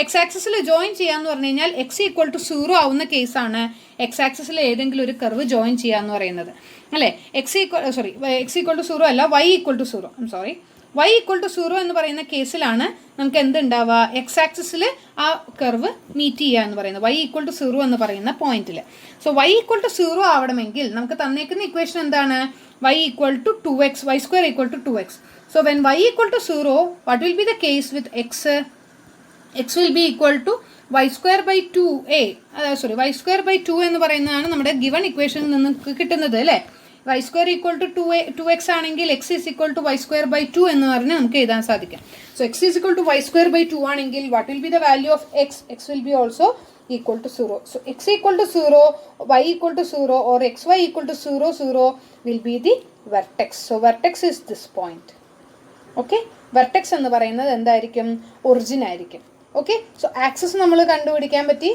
എക്സ് ആക്സിസിൽ ജോയിൻ ചെയ്യാന്ന് പറഞ്ഞു കഴിഞ്ഞാൽ എക്സ് ഈക്വൽ ടു 0 ആവുന്ന കേസാണ് എക്സ് ആക്സിസിൽ ഏതെങ്കിലും ഒരു കർവ് ജോയിൻ ചെയ്യാന്ന് പറയുന്നത് അല്ലേ? എക്സ് ഈക്വൽ ടു 0 അല്ല, y equal to 0. Y equal to 0 എന്ന് പറയുന്ന കേസിലാണ് നമുക്ക് എന്തുണ്ടാവുക? എക്സ് ആക്സിസിൽ ആ കർവ് മീറ്റ് ചെയ്യുക എന്ന് പറയുന്നത് വൈ ഈക്വൽ ടു 0 എന്ന് പറയുന്ന പോയിന്റിൽ. സോ വൈ ഈക്വൽ ടു 0 ആവണമെങ്കിൽ നമുക്ക് തന്നേക്കുന്ന ഇക്വേഷൻ എന്താണ്? y equal to 2x, y square equal to 2x. So when y equal to 0, what will be the case with x? X will be equal to y square by 2a. Y square by 2 എന്ന് പറയുന്നതാണ് നമ്മുടെ given ഇക്വേഷനിൽ നിന്ന് കിട്ടുന്നത് അല്ലേ? y square equal to 2x ആണെങ്കിൽ x is equal to y square by 2 എന്ന് പറഞ്ഞ് നമുക്ക് എഴുതാൻ സാധിക്കും. So x is equal to y square by 2 ആണെങ്കിൽ what will be the value of x? X will be also equal to 0. So x equal to 0, y equal to 0 or xy equal to 0, 0 will be the vertex. So vertex is this point. Okay, vertex എന്ന് പറയുന്നത് എന്തായിരിക്കും? Origin ആയിരിക്കും. Okay, so axis നമ്മൾ കണ്ടുപിടിക്കാൻ പറ്റി,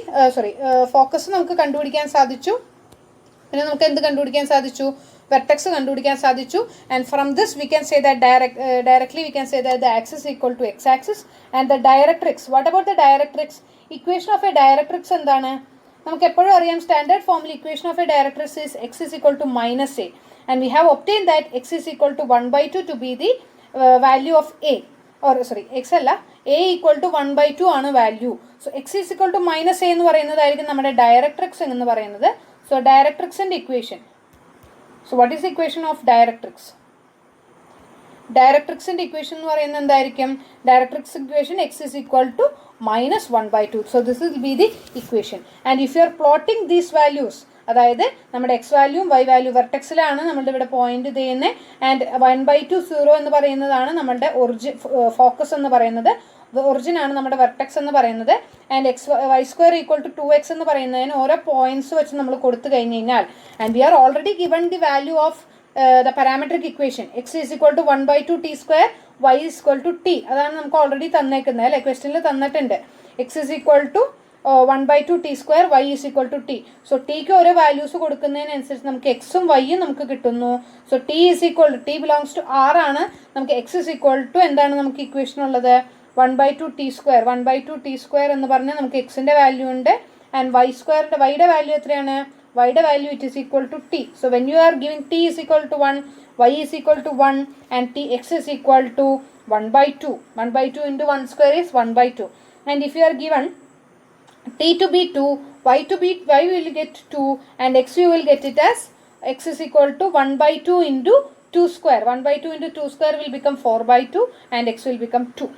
focus നമുക്ക് കണ്ടുപിടിക്കാൻ സാധിച്ചു. പിന്നെ നമുക്ക് എന്ത് കണ്ടുപിടിക്കാൻ സാധിച്ചു? വെർട്ടെക്സ് കണ്ടുപിടിക്കാൻ സാധിച്ചു. And from this we can say that directly we can say that the axis equal to x axis and the directrix. What about the directrix? Equation of a directrix എന്താണ്? നമുക്ക് എപ്പോഴും അറിയാം സ്റ്റാൻഡേർഡ് ഫോമിൽ equation of a directrix is x is equal to minus a and we have obtain that x is equal to 1/2 to be the value of a. X അല്ല, a equal to 1/2 ആണ് value. So X is equal to minus A എന്ന് പറയുന്നതായിരിക്കും നമ്മുടെ directrix എന്ന് പറയുന്നത്. So ഡയറക്ട്രിക്സിൻ്റെ equation. So what is equation of directrix? ഡയറക്ട്രിക്സിൻ്റെ equation എന്ന് പറയുന്നത് എന്തായിരിക്കും? Directrix equation X is equal to minus 1/2. So this will be the equation. And if you are plotting these values, അതായത് നമ്മുടെ എക്സ് വാല്യൂവും വൈ വാല്യൂ വെർട്ടെക്സിലാണ് നമ്മളുടെ ഇവിടെ point ചെയ്യുന്നത്. And 1/2 0 എന്ന് പറയുന്നതാണ് നമ്മളുടെ ഫോക്കസ് എന്ന് പറയുന്നത്. ഒറിജിൻ ആണ് നമ്മുടെ വെർട്ടെക്സ് എന്ന് പറയുന്നത്. And y square equal to 2x എന്ന് പറയുന്നതിന് ഓരോ പോയിന്റ്സ് വെച്ച് നമ്മൾ കൊടുത്തു കഴിഞ്ഞ് കഴിഞ്ഞാൽ and we are already given the value of the parametric equation X is equal to 1/2 t square y is equal to t. അതാണ് നമുക്ക് ഓൾറെഡി തന്നേക്കുന്നത് അല്ലേ? ക്വസ്റ്റ്യനിൽ തന്നിട്ടുണ്ട് x is equal to 1/2 t square y is equal to t. So ടിക്ക് ഓരോ values കൊടുക്കുന്നതിനനുസരിച്ച് നമുക്ക് എക്സും വൈയും നമുക്ക് കിട്ടുന്നു. So t is equal to t belongs to R ആണ്. നമുക്ക് എക്സ് ഈസ് ഈക്വൽ ടു എന്താണ് നമുക്ക് ഇക്വേഷൻ ഉള്ളത്? 1/2 t സ്ക്വയർ. 1/2 t സ്ക്വയർ എന്ന് പറഞ്ഞാൽ നമുക്ക് എക്സിൻ്റെ വാല്യൂ ഉണ്ട്. ആൻഡ് വൈയുടെ വാല്യൂ എത്രയാണ്? വൈയുടെ value it is equal to T. So when you are giving T is equal to 1, y is equal to 1 and x is equal to 1/2. 1/2 into 1 square is 1/2. And if you are given t to be 2, y will get 2 and x you will get it as x is equal to 1/2 into 2 square. 1/2 into 2 square will become 4/2 and x will become 2.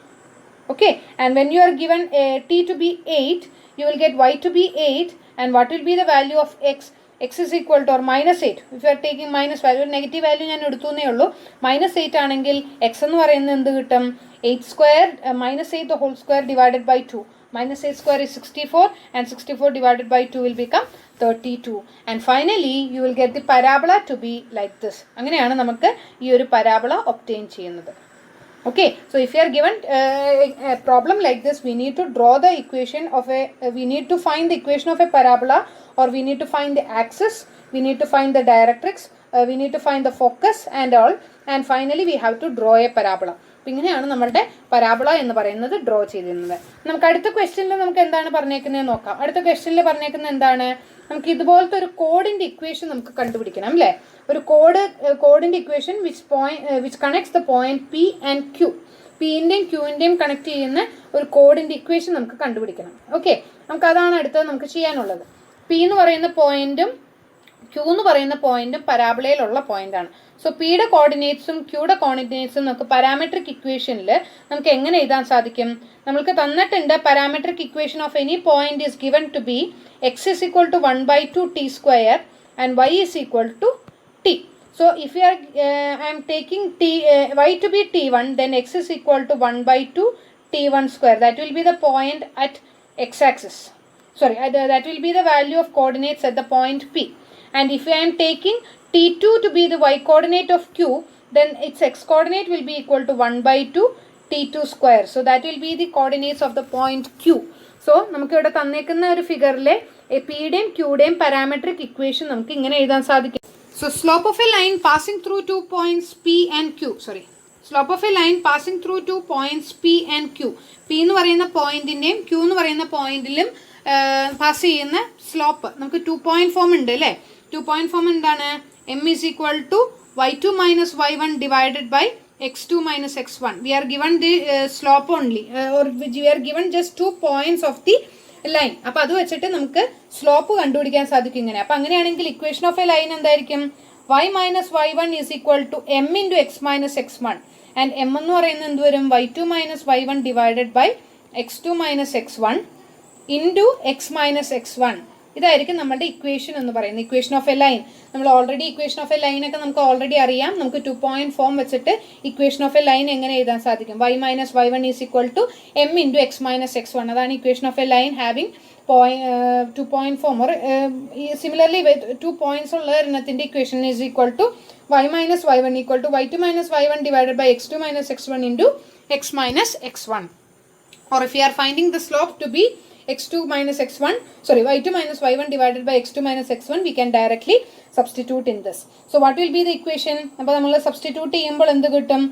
Okay, and when you are given t to be 8, you will get y to be 8 and what will be the value of x? X is equal to or minus 8. If you are taking minus value, negative value ഞാൻ എടുത്തുന്നേ ഉള്ളൂ. -8 ആണെങ്കിൽ x എന്ന് പറയുന്നത് എന്ത് കിട്ടും? 8 square minus 8 the whole square divided by 2. -8 square is 64 and 64 divided by 2 will become 32. And finally you will get the parabola to be like this. അങ്ങനെയാണ് നമുക്ക് ഈ ഒരു parabola obtain ചെയ്യുന്നത്. Okay, so if you are given a problem like this, we need to draw the equation of we need to find the equation of a parabola, or we need to find the axis, we need to find the directrix, we need to find the focus and all, and finally we have to draw a parabola. ഇങ്ങനെയാണ് നമ്മുടെ parabola എന്ന് പറയുന്നത് draw ചെയ്തിരുന്നത്. നമുക്ക് അടുത്ത ക്വസ്റ്റ്യനിൽ നമുക്ക് എന്താണ് പറഞ്ഞേക്കുന്നത് നോക്കാം. അടുത്ത ക്വസ്റ്റ്യനിൽ പറഞ്ഞേക്കുന്നത് എന്താണ്? നമുക്ക് ഇതുപോലത്തെ ഒരു കോഡിൻ്റെ ഇക്വേഷൻ നമുക്ക് കണ്ടുപിടിക്കണം അല്ലേ? ഒരു കോഡിൻ്റെ equation which connects the point P and Q. പിൻ്റെയും ക്യൂവിൻ്റെയും കണക്ട് ചെയ്യുന്ന ഒരു കോഡിൻ്റെ ഇക്വേഷൻ നമുക്ക് കണ്ടുപിടിക്കണം. ഓക്കെ, നമുക്കതാണ് അടുത്തത് നമുക്ക് ചെയ്യാനുള്ളത്. പി എന്ന് പറയുന്ന പോയിന്റും ക്യൂ എന്ന് പറയുന്ന പോയിന്റും പരാബോളയിലുള്ള പോയിന്റാണ്. സോ പിയുടെ കോർഡിനേറ്റ്സും ക്യൂയുടെ കോർഡിനേറ്റ്സും നമുക്ക് പാരാമെട്രിക് ഇക്വേഷനിൽ നമുക്ക് എങ്ങനെ എഴുതാൻ സാധിക്കും? നമുക്ക് തന്നിട്ടുണ്ട് parametric equation of any point is given to be x is equal to 1/2 t square and y is equal to t. So if I am taking y to be t1, then x is equal to 1/2 t1 square. That will be the point at x-axis. Sorry, that will be the value of coordinates at the point P. And if I am taking t2 to be the y-coordinate of Q, then its x-coordinate will be equal to 1 by 2 t2 square. So that will be the coordinates of the point Q. So, നമുക്ക് ഇവിടെ തന്നേക്കുന്ന ഒരു ഫിഗറിലെ പിയുടെയും ക്യൂയുടെയും parametric equation നമുക്ക് ഇങ്ങനെ എഴുതാൻ സാധിക്കും. So, slope of a line passing through 2 points P and Q. Slope of a line passing through 2 points P and Q. P എന്ന് പറയുന്ന പോയിന്റിന്റെയും Q എന്ന് പറയുന്ന പോയിന്റിലും പാസ് ചെയ്യുന്ന സ്ലോപ്പ് നമുക്ക് 2 പോയിന്റ് ഫോം ഉണ്ട് അല്ലേ? 2 പോയിന്റ് ഫോം എന്താണ്? M is equal to y2 minus y1 divided by x2 minus x1. We are given the slope only, or we are given just 2 points of the line. അപ്പോൾ അത് വെച്ചിട്ട് നമുക്ക് slope കണ്ടുപിടിക്കാൻ സാധിക്കും ഇങ്ങനെ. അപ്പോൾ അങ്ങനെയാണെങ്കിൽ ഇക്വേഷൻ ഓഫ് എ ലൈൻ എന്തായിരിക്കും? y minus y1 is equal to m into x minus x1. And m എന്ന് പറയുന്നത് എന്ത് വരും? y2 minus y1 divided by x2 minus x1 into x minus x1. ഇതായിരിക്കും നമ്മുടെ ഇക്വേഷൻ എന്ന് പറയുന്നത്, ഇക്വേഷൻ ഓഫ് എ ലൈൻ. നമ്മൾ already equation of a line ഒക്കെ നമുക്ക് ഓൾറെഡി അറിയാം. നമുക്ക് 2 പോയിന്റ് ഫോം വെച്ചിട്ട് ഇക്വേഷൻ ഓഫ് എ ലൈൻ എങ്ങനെ എഴുതാൻ സാധിക്കും? y minus y1 is equal to m into x minus x1. അതാണ് equation of a line having 2 point form. Or similarly 2 points ഉള്ള ഒരെണ്ണത്തിന്റെ equation is equal to y minus y1 equal to y2 minus y1 divided by x2 minus x1 into x minus x1. Or if we are finding the slope to be x2 minus x1, sorry, y2 minus y1 divided by x2 minus x1, we can directly substitute in this. So what will be the equation? അപ്പോൾ നമ്മൾ substitute ചെയ്യുമ്പോൾ എന്ത് കിട്ടും?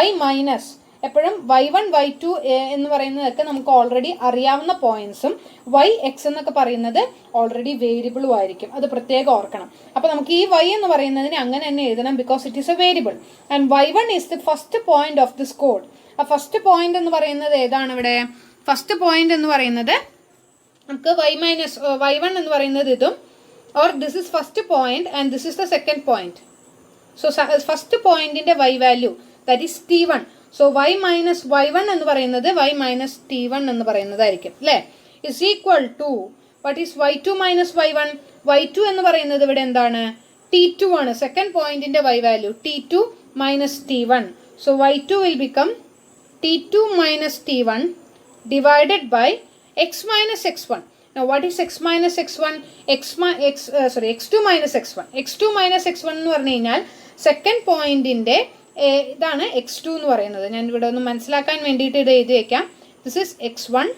y minus എപ്പോഴും y1 y2 എന്ന് പറയുന്നതൊക്കെ നമുക്ക് already അറിയാവുന്ന പോയിന്റ്സും y x എന്നൊക്കെ പറയുന്നത് ഓൾറെഡി വേരിയബിളും ആയിരിക്കും. അത് പ്രത്യേകം ഓർക്കണം. അപ്പോൾ നമുക്ക് ഈ y എന്ന് പറയുന്നതിനെ അങ്ങനെ തന്നെ എഴുതണം, because it is A variable. And y1 is the first point of this code. ആ ഫസ്റ്റ് പോയിന്റ് എന്ന് പറയുന്നത് ഏതാണ് ഇവിടെ? ഫസ്റ്റ് പോയിന്റ് എന്ന് പറയുന്നത് നമുക്ക് y1 എന്ന് പറയുന്നത് ഇതും, or this is first point and this is the second point. So first പോയിന്റിന്റെ y value that is t1. So y minus y1 എന്ന് പറയുന്നത് y മൈനസ് t1 എന്ന് പറയുന്നതായിരിക്കും അല്ലേ? Is equal to what is y2 minus y1. y2 എന്ന് പറയുന്നത് ഇവിടെ എന്താണ്? t2 ആണ്. സെക്കൻഡ് പോയിന്റിന്റെ y value t2 minus t1. So y2 will become t2 minus t1 divided by x minus x1. Now what is x minus x1? x2 minus x1. x2 minus x1 എന്ന് പറഞ്ഞു കഴിഞ്ഞാൽ second പോയിന്റിന്റെ ഇതാണ് x2 എന്ന് പറയുന്നത്. ഞാൻ ഇവിടെ ഒന്ന് മനസ്സിലാക്കാൻ വേണ്ടിയിട്ട് ഇത് എഴുതി വയ്ക്കാം. This is x1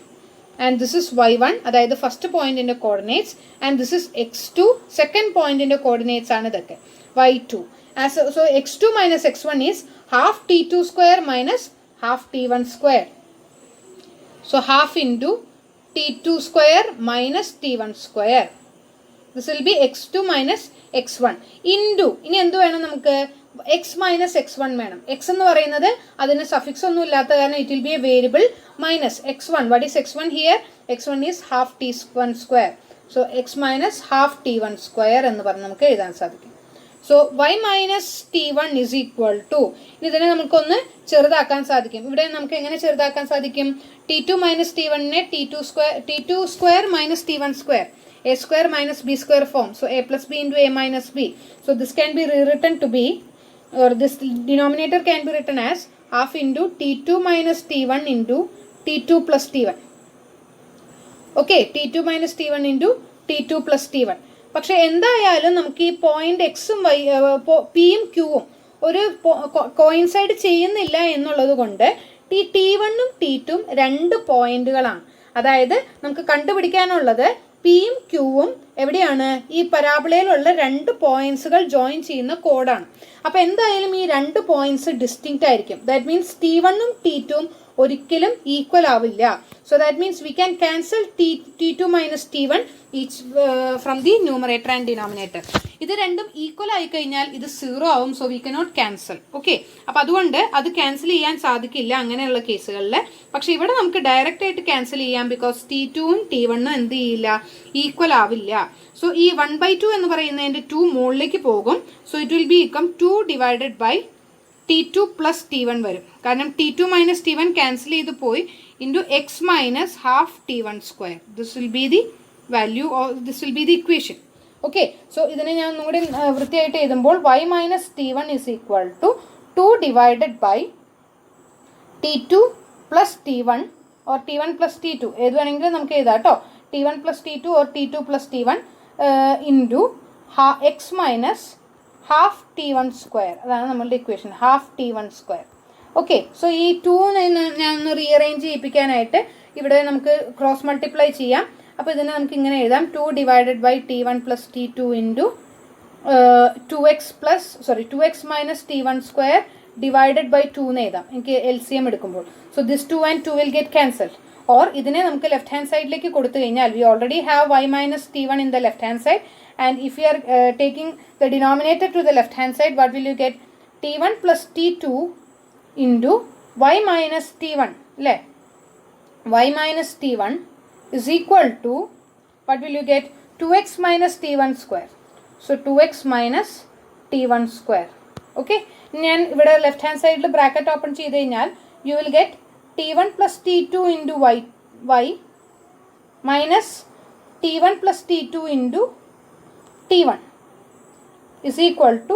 and this is y1, അതായത് ഫസ്റ്റ് പോയിന്റിന്റെ coordinates, and this is x2 second പോയിന്റിന്റെ കോർഡിനേറ്റ്സ് ആണ് ഇതൊക്കെ y2. So x2 minus x1 is half t2 square minus half t1 square. So half into t2 square minus t1 square. This will be x2 minus x1 into, ഇനി എന്ത് വേണം നമുക്ക്? x minus x1 വേണം. x എന്ന് പറയുന്നത് അതിന് suffix ഒന്നും ഇല്ലാത്ത കാരണം it will be a variable minus x1. What is x1 here? x1 is half t1 square. So x minus half t1 square എന്ന് പറഞ്ഞ് നമുക്ക് എഴുതാൻ സാധിക്കും. So y minus t1 is equal to, ഇതിനെ നമുക്കൊന്ന് ചെറുതാക്കാൻ സാധിക്കും. ഇവിടെ നമുക്ക് എങ്ങനെ ചെറുതാക്കാൻ സാധിക്കും? t2 minus t1നെ t2 square minus t1 square, a square minus b square form. So a plus b into a minus b. So this can be rewritten to be, or this denominator can be written as half into t2 minus t1 into t2 plus t1. Okay, t2 minus t1 into t2 plus t1. പക്ഷെ എന്തായാലും നമുക്ക് ഈ point എക്സും പിയും ക്യൂവും ഒരു coincide ചെയ്യുന്നില്ല എന്നുള്ളത് കൊണ്ട് t1ഉം t2ഉം രണ്ട് പോയിന്റുകളാണ്. അതായത് നമുക്ക് കണ്ടുപിടിക്കാനുള്ളത് പിയും ക്യൂവും എവിടെയാണ്? ഈ പരാബോളയിലുള്ള രണ്ട് പോയിന്റ്സുകൾ ജോയിൻ ചെയ്യുന്ന കോഡാണ്. അപ്പോൾ എന്തായാലും ഈ രണ്ട് പോയിന്റ്സ് ഡിസ്റ്റിങ്ക്റ്റ് ആയിരിക്കും. ദാറ്റ് മീൻസ് t1ഉം t2ഉം ഒരിക്കലും ഈക്വൽ ആവില്ല. So that means we can cancel t2 minus t1 each from the numerator and denominator. ഇത് രണ്ടും ഈക്വൽ ആയി കഴിഞ്ഞാൽ ഇത് 0 ആവും. So we cannot cancel. Okay, അപ്പോൾ അതുകൊണ്ട് അത് ക്യാൻസൽ ചെയ്യാൻ സാധിക്കില്ല അങ്ങനെയുള്ള കേസുകളിൽ. പക്ഷെ ഇവിടെ നമുക്ക് ഡയറക്റ്റ് ആയിട്ട് ക്യാൻസൽ ചെയ്യാം, ബിക്കോസ് t2ഉം t1ഉം എന്ത് ചെയ്യില്ല? ഈക്വൽ ആവില്ല. സോ ഈ 1/2 എന്ന് പറയുന്നതിൻ്റെ 2 മുകളിലേക്ക് പോകും. So it will become 2 divided by t2 plus t1 വരും. കാരണം t2 മൈനസ് t1 ക്യാൻസൽ ചെയ്ത് പോയി into X minus half t1 square. This will be the value, this will be the equation. Okay, so ഇതിനെ ഞാൻ ഒന്നുകൂടി വൃത്തിയായിട്ട് എഴുതുമ്പോൾ y minus t1 is equal to 2 divided by t2 plus T1 or T1 plus T2 ഏത് വേണമെങ്കിലും നമുക്ക് എഴുതാം കേട്ടോ. T1 plus T2 or T2 plus T1 into x minus half T1 square. അതാണ് നമ്മളുടെ equation, half T1 square. Okay, so ഈ 2 ഞാൻ ഒന്ന് റീഅറേഞ്ച് ചെയ്യിപ്പിക്കാനായിട്ട് ഇവിടെ നമുക്ക് ക്രോസ് മൾട്ടിപ്ലൈ ചെയ്യാം. അപ്പോൾ ഇതിനെ നമുക്ക് ഇങ്ങനെ എഴുതാം, 2 divided by T1 plus T2 into 2x minus T1 square divided by 2 എന്ന് എഴുതാം എനിക്ക് LCM എടുക്കുമ്പോൾ. So this 2 and 2 will get cancelled. Or ഇതിനെ നമുക്ക് ലെഫ്റ്റ് ഹാൻഡ് സൈഡിലേക്ക് കൊടുത്തു കഴിഞ്ഞാൽ we already have y minus T1 in the left hand side, and if you are taking the denominator to the left hand side, what will you get? T1 plus T2 into y minus T1 അല്ലേ, y minus T1 is equal to, what will you get? 2x minus T1 square. So 2x minus T1 square. Okay, ഞാൻ ഇവിടെ left hand സൈഡിൽ bracket open ചെയ്ത് കഴിഞ്ഞാൽ you will get T1 plus T2 into y minus T1 plus T2 into T1 is equal to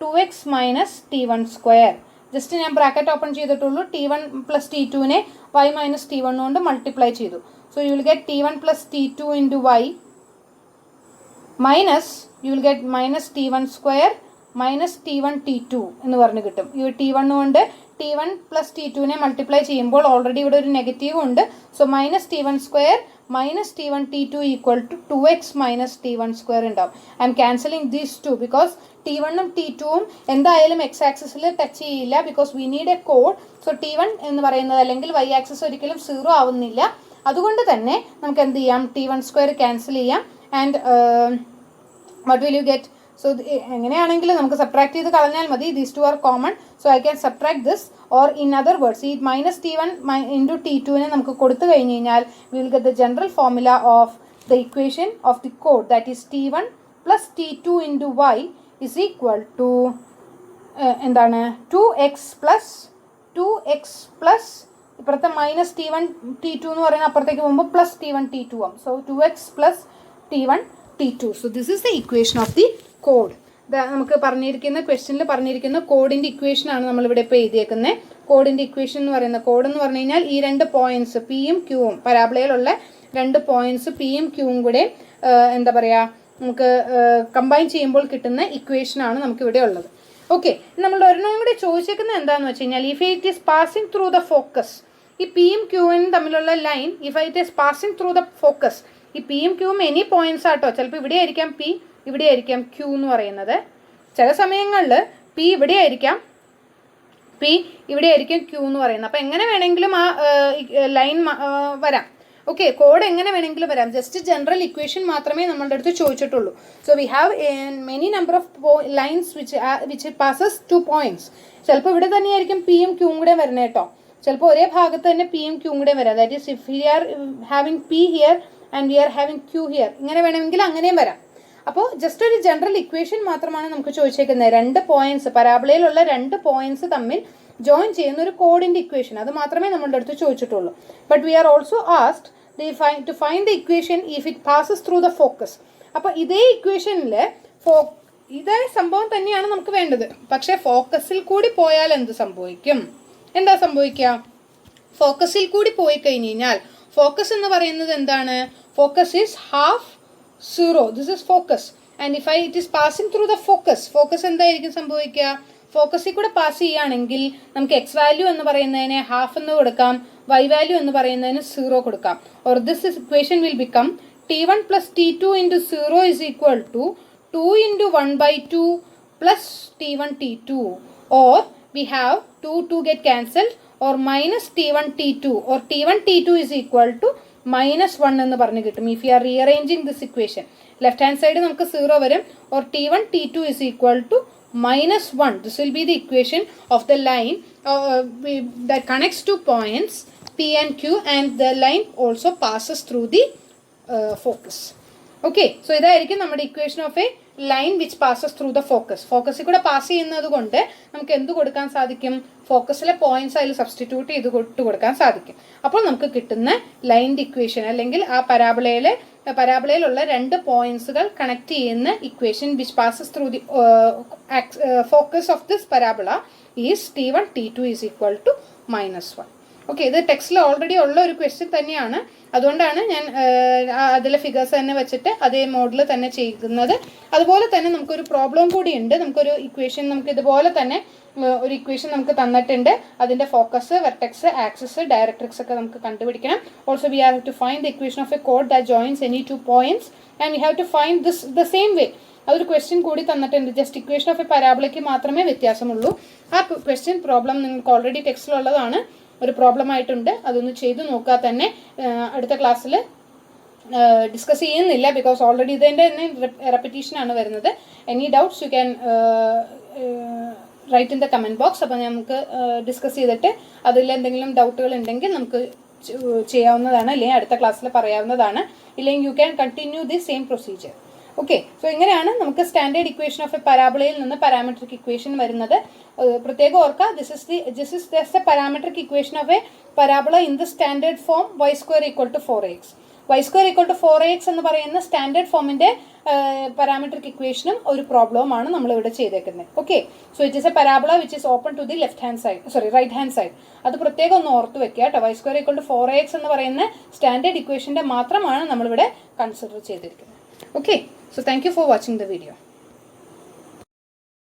2x minus T1 square. Just ഞാൻ bracket open ചെയ്തിട്ടുള്ളൂ. T1 plus T2നെ y minus T1 കൊണ്ട് multiply ചെയ്തു. So you will get T1 plus T2 into y minus, you will get minus T1 square minus T1 T2 എന്ന് പറഞ്ഞ് കിട്ടും. ഈ T1 കൊണ്ട് T1 plus T2നെ മൾട്ടിപ്ലൈ ചെയ്യുമ്പോൾ ഓൾറെഡി ഇവിടെ ഒരു നെഗറ്റീവ് ഉണ്ട്. So minus T1 square minus T1 T2 equal to 2x minus T1 square ഉണ്ടാവും. I'm cancelling these two because T1ഉം T2ഉം എന്തായാലും എക്സ് ആക്സിസിൽ ടച്ച് ചെയ്യില്ല, ബിക്കോസ് വി നീഡ് എ കോഡ്. സോ T1 എന്ന് പറയുന്നത് അല്ലെങ്കിൽ y ആക്സിസ് ഒരിക്കലും 0 ആവുന്നില്ല. അതുകൊണ്ട് തന്നെ നമുക്ക് എന്ത് ചെയ്യാം, T1 സ്ക്വയർ ക്യാൻസൽ ചെയ്യാം. And what will you get? So എങ്ങനെയാണെങ്കിലും നമുക്ക് സബ്ട്രാക്ട് ചെയ്ത് കളഞ്ഞാൽ മതി. These two are common, so I can subtract this. Or in other words ഈ മൈനസ് T1 ഇൻറ്റു T2നെ നമുക്ക് കൊടുത്തു കഴിഞ്ഞ് കഴിഞ്ഞാൽ we will get the general formula of the equation of the കോഡ്, that is T1 plus T2 into y is equal to എന്താണ് 2x plus ഇപ്പുറത്തെ minus T1 T2 എന്ന് പറയുന്ന അപ്പുറത്തേക്ക് പോകുമ്പോൾ പ്ലസ് T1 T2 ആവും. So 2x plus T1 T2. So this is the equation of the code. നമുക്ക് പറഞ്ഞിരിക്കുന്ന ക്വസ്റ്റ്യനിൽ പറഞ്ഞിരിക്കുന്ന കോഡിൻ്റെ ഇക്വേഷൻ ആണ് നമ്മളിവിടെ ഇപ്പോൾ എഴുതിയേക്കുന്നത്. കോഡിൻ്റെ ഇക്വേഷൻ എന്ന് പറയുന്ന കോഡ് എന്ന് പറഞ്ഞു കഴിഞ്ഞാൽ ഈ രണ്ട് പോയിന്റ്സ് പിയും ക്യൂവും, പരാബോളയിലുള്ള രണ്ട് പോയിന്റ്സ് പിയും ക്യൂവും കൂടെ എന്താ പറയുക നമുക്ക് കമ്പൈൻ ചെയ്യുമ്പോൾ കിട്ടുന്ന ഇക്വേഷനാണ് നമുക്കിവിടെ ഉള്ളത്. ഓക്കെ, നമ്മളുടെ ഒരെണ്ണം കൂടെ ചോദിച്ചേക്കുന്നത് എന്താണെന്ന് വെച്ച് കഴിഞ്ഞാൽ if it is passing through the focus, ഈ പിയും ക്യൂവും തമ്മിലുള്ള line if it is passing through the focus, ഈ പിയും ക്യൂവും എനി പോയിന്റ്സ് ആട്ടോ, ചിലപ്പോൾ ഇവിടെ ആയിരിക്കാം പി, ഇവിടെ ആയിരിക്കാം ക്യൂ എന്ന് പറയുന്നത്. ചില സമയങ്ങളിൽ പി ഇവിടെ ആയിരിക്കാം, പി ഇവിടെ ആയിരിക്കും ക്യൂ എന്ന് പറയുന്നത്. അപ്പോൾ എങ്ങനെ വേണമെങ്കിലും ആ ലൈൻ വരാം. ഓക്കെ, കോഡ് എങ്ങനെ വേണമെങ്കിലും വരാം. ജസ്റ്റ് ജനറൽ ഇക്വേഷൻ മാത്രമേ നമ്മളുടെ അടുത്ത് ചോദിച്ചിട്ടുള്ളൂ. So we have many number of lines which passes two points. ചിലപ്പോൾ ഇവിടെ തന്നെയായിരിക്കും പിയും ക്യൂവും കൂടെ വരുന്നത് കേട്ടോ. ചിലപ്പോൾ ഒരേ ഭാഗത്ത് തന്നെ പിയും ക്യൂവും കൂടെ വരാം. That is if we are having p here and we are having q here, ഇങ്ങനെ വേണമെങ്കിൽ അങ്ങനെയും വരാം. അപ്പോൾ ജസ്റ്റ് ഒരു ജനറൽ ഇക്വേഷൻ മാത്രമാണ് നമുക്ക് ചോദിച്ചേക്കുന്നത്. രണ്ട് പോയിന്റ്സ്, പരാബോളയിലുള്ള രണ്ട് പോയിന്റ്സ് തമ്മിൽ ജോയിൻ ചെയ്യുന്ന ഒരു കോഡിൻ്റെ ഇക്വേഷൻ, അത് മാത്രമേ നമ്മളുടെ അടുത്ത് ചോദിച്ചിട്ടുള്ളൂ. But we are also asked to find the equation if it passes through the focus. അപ്പോൾ ഇതേ ഇക്വേഷനിൽ ഇതേ സംഭവം തന്നെയാണ് നമുക്ക് വേണ്ടത്. പക്ഷേ ഫോക്കസിൽ കൂടി പോയാൽ എന്ത് സംഭവിക്കും? എന്താ സംഭവിക്കുക? ഫോക്കസിൽ കൂടി പോയി കഴിഞ്ഞ് കഴിഞ്ഞാൽ ഫോക്കസ് എന്ന് പറയുന്നത് എന്താണ്? Focus is half 0. This is focus. And if it is passing through the focus, focus എന്തായിരിക്കും സംഭവിക്കുക? ഫോക്കസിൽ കൂടെ പാസ് ചെയ്യുകയാണെങ്കിൽ നമുക്ക് എക്സ് വാല്യൂ എന്ന് പറയുന്നതിനെ ഹാഫ് എന്ന് കൊടുക്കാം, വൈ വാല്യൂ എന്ന് പറയുന്നതിന് 0 കൊടുക്കാം. Or this equation will become T1 plus T2 into 0 is equal to 2 into 1/2 plus T1 T2. Or we have 2 get cancelled, or minus T1 T2, or T1 T2 is equal to -1 എന്ന് പറഞ്ഞു കിട്ടും. If you R rearranging this equation, left hand side നമുക്ക് 0 വരും. Or T1 T2 is equal to -1. This will be the equation of the line that connects two points P and Q, and the line also passes through the focus. Okay, so ഇതായിരിക്കും നമ്മുടെ equation of a line which passes through the focus. ഫോക്കസിൽ കൂടെ pass ചെയ്യുന്നത് കൊണ്ട് നമുക്ക് എന്ത് കൊടുക്കാൻ സാധിക്കും? ഫോക്കസിലെ പോയിന്റ്സ് അതിൽ സബ്സ്റ്റിറ്റ്യൂട്ട് ചെയ്ത് കൊടുക്കാൻ സാധിക്കും. അപ്പോൾ നമുക്ക് കിട്ടുന്ന ലൈൻ്റെ ഇക്വേഷൻ, അല്ലെങ്കിൽ ആ പരാബോളയിലുള്ള രണ്ട് പോയിന്റ്സുകൾ കണക്ട് ചെയ്യുന്ന equation which passes through the focus of this parabola is T1 T2 is equal to -1. Okay, ഇത് ടെക്സ്റ്റിൽ ഓൾറെഡി ഉള്ള ഒരു ക്വസ്റ്റ്യൻ തന്നെയാണ്, അതുകൊണ്ടാണ് ഞാൻ അതിലെ ഫിഗേഴ്സ് തന്നെ വെച്ചിട്ട് അതേ മോഡൽ തന്നെ ചെയ്യുന്നത്. അതുപോലെ തന്നെ നമുക്കൊരു പ്രോബ്ലം കൂടി ഉണ്ട്. നമുക്കൊരു ഇക്വേഷൻ നമുക്ക് ഇതുപോലെ തന്നെ ഒരു ഇക്വേഷൻ നമുക്ക് തന്നിട്ടുണ്ട്. അതിൻ്റെ ഫോക്കസ്, വെർട്ടെക്സ്, ആക്സിസ്, ഡയറക്ട്രിക്സ് ഒക്കെ നമുക്ക് കണ്ടുപിടിക്കണം. Also we have to find the equation of a കോഡ് that joins any two points and we have to find this the same way. അതൊരു ക്വസ്റ്റ്യൻ കൂടി തന്നിട്ടുണ്ട്. ജസ്റ്റ് ഇക്വേഷൻ ഓഫ് എ പരാബോളയ്ക്ക് മാത്രമേ വ്യത്യാസമുള്ളൂ. ആ ക്വസ്റ്റ്യൻ പ്രോബ്ലം നിങ്ങൾക്ക് ഓൾറെഡി ടെക്സ്റ്റിലുള്ളതാണ്, ഒരു പ്രോബ്ലം ആയിട്ടുണ്ട്. അതൊന്ന് ചെയ്ത് നോക്കുക തന്നെ. അടുത്ത ക്ലാസ്സിൽ ഡിസ്കസ് ചെയ്യുന്നില്ല, ബിക്കോസ് ഓൾറെഡി ഇതിൻ്റെ തന്നെ റെപ്പറ്റീഷനാണ് വരുന്നത്. Any doubts you can write in the comment box. അപ്പോൾ നമുക്ക് ഡിസ്കസ് ചെയ്തിട്ട് അതിൽ എന്തെങ്കിലും ഡൗട്ടുകൾ ഉണ്ടെങ്കിൽ നമുക്ക് ചെയ്യാവുന്നതാണ്, അല്ലെങ്കിൽ അടുത്ത ക്ലാസ്സിൽ പറയാവുന്നതാണ്. ഇല്ലെങ്കിൽ you can continue the same procedure. Okay, so ഇങ്ങനെയാണ് നമുക്ക് സ്റ്റാൻഡേർഡ് ഇക്വേഷൻ ഓഫ് എ പരാബോളയിൽ നിന്ന് പാരാമെട്രിക് ഇക്വേഷൻ വരുന്നത്. പ്രത്യേകം ഓർക്കുക, this is just A parametric equation of a parabola in the standard form y² = 4ax. y² = 4ax എന്ന് പറയുന്ന standard ഫോമിൻ്റെ parametric ഇക്വേഷനും ഒരു പ്രോബ്ലമാണ് നമ്മളിവിടെ ചെയ്തേക്കുന്നത്. Okay, so it is a parabola which is open to the right hand side. അത് പ്രത്യേകം ഒന്ന് ഓർത്ത് വെക്കുക കേട്ടോ. y² = 4ax എന്ന് പറയുന്ന സ്റ്റാൻഡേർഡ് ഇക്വേഷൻ്റെ മാത്രമാണ് നമ്മളിവിടെ കൺസിഡർ ചെയ്തിരിക്കുന്നത്. Okay, so thank you for watching the video.